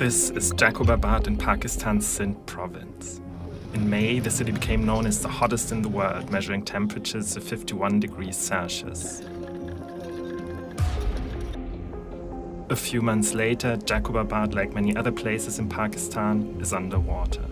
This is Jacobabad in Pakistan's Sindh province. In May, the city became known as the hottest in the world, measuring temperatures of 51 degrees Celsius. A few months later, Jacobabad, like many other places in Pakistan, is underwater.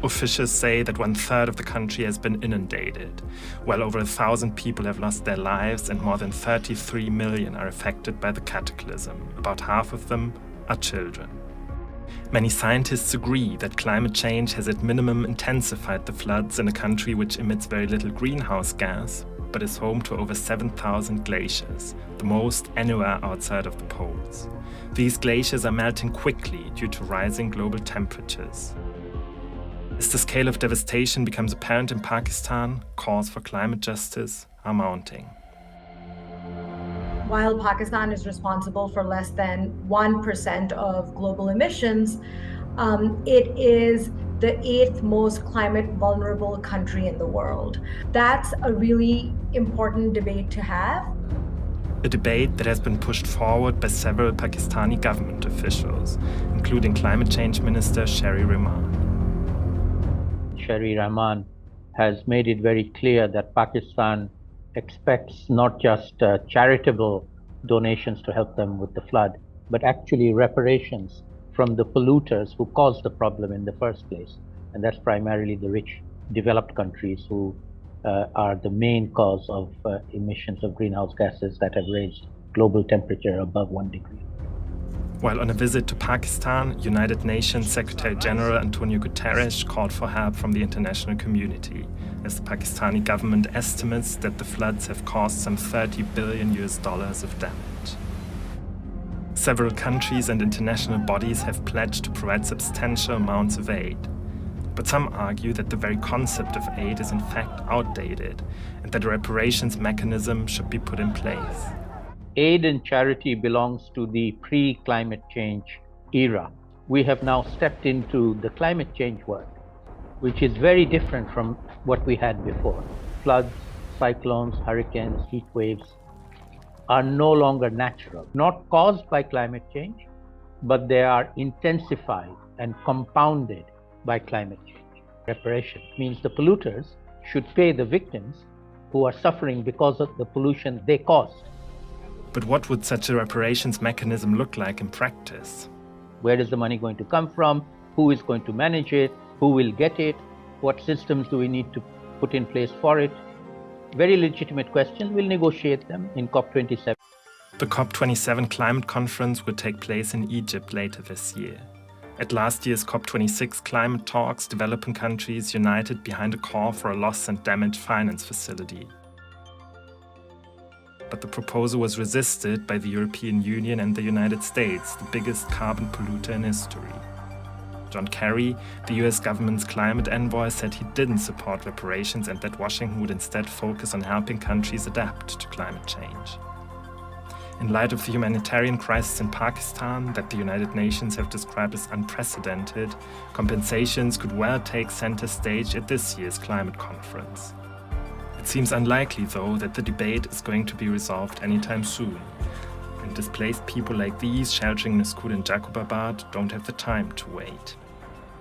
Officials say that 1/3 of the country has been inundated. Well over 1,000 people have lost their lives and more than 33 million are affected by the cataclysm. About half of them are children. Many scientists agree that climate change has at minimum intensified the floods in a country which emits very little greenhouse gas, but is home to over 7,000 glaciers, the most anywhere outside of the poles. These glaciers are melting quickly due to rising global temperatures. As the scale of devastation becomes apparent in Pakistan, calls for climate justice are mounting. While Pakistan is responsible for less than 1% of global emissions, it is the 8th most climate vulnerable country in the world. That's a really important debate to have. A debate that has been pushed forward by several Pakistani government officials, including Climate Change Minister Sherry Rahman. Sherry Rahman has made it very clear that Pakistan expects not just charitable donations to help them with the flood, but actually reparations from the polluters who caused the problem in the first place. And that's primarily the rich developed countries who are the main cause of emissions of greenhouse gases that have raised global temperature above 1 degree. While on a visit to Pakistan, United Nations Secretary General Antonio Guterres called for help from the international community, as the Pakistani government estimates that the floods have caused some $30 billion of damage. Several countries and international bodies have pledged to provide substantial amounts of aid. But some argue that the very concept of aid is in fact outdated and that a reparations mechanism should be put in place. Aid and charity belongs to the pre-climate change era. We have now stepped into the climate change work, which is very different from what we had before. Floods, cyclones, hurricanes, heat waves are no longer natural, not caused by climate change, but they are intensified and compounded by climate change. Reparation means the polluters should pay the victims who are suffering because of the pollution they caused. But what would such a reparations mechanism look like in practice? Where is the money going to come from? Who is going to manage it? Who will get it? What systems do we need to put in place for it? Very legitimate questions. We'll negotiate them in COP27. The COP27 climate conference will take place in Egypt later this year. At last year's COP26 climate talks, developing countries united behind a call for a loss and damage finance facility. But the proposal was resisted by the European Union and the United States, the biggest carbon polluter in history. John Kerry, the US government's climate envoy, said he didn't support reparations and that Washington would instead focus on helping countries adapt to climate change. In light of the humanitarian crisis in Pakistan that the United Nations have described as unprecedented, compensations could well take center stage at this year's climate conference. It seems unlikely, though, that the debate is going to be resolved anytime soon. And displaced people like these sheltering in a school in Jacobabad don't have the time to wait.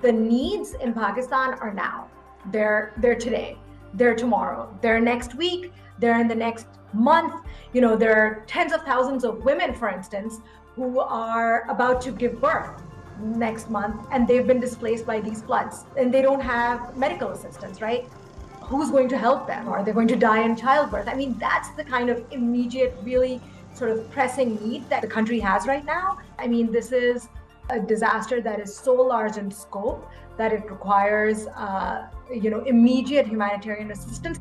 The needs in Pakistan are now. They're today. They're tomorrow. They're next week. They're in the next month. There are tens of thousands of women, for instance, who are about to give birth next month, and they've been displaced by these floods, and they don't have medical assistance, right? Who's going to help them? Are they going to die in childbirth? I mean, that's the kind of immediate, really sort of pressing need that the country has right now. I mean, this is a disaster that is so large in scope that it requires, immediate humanitarian assistance.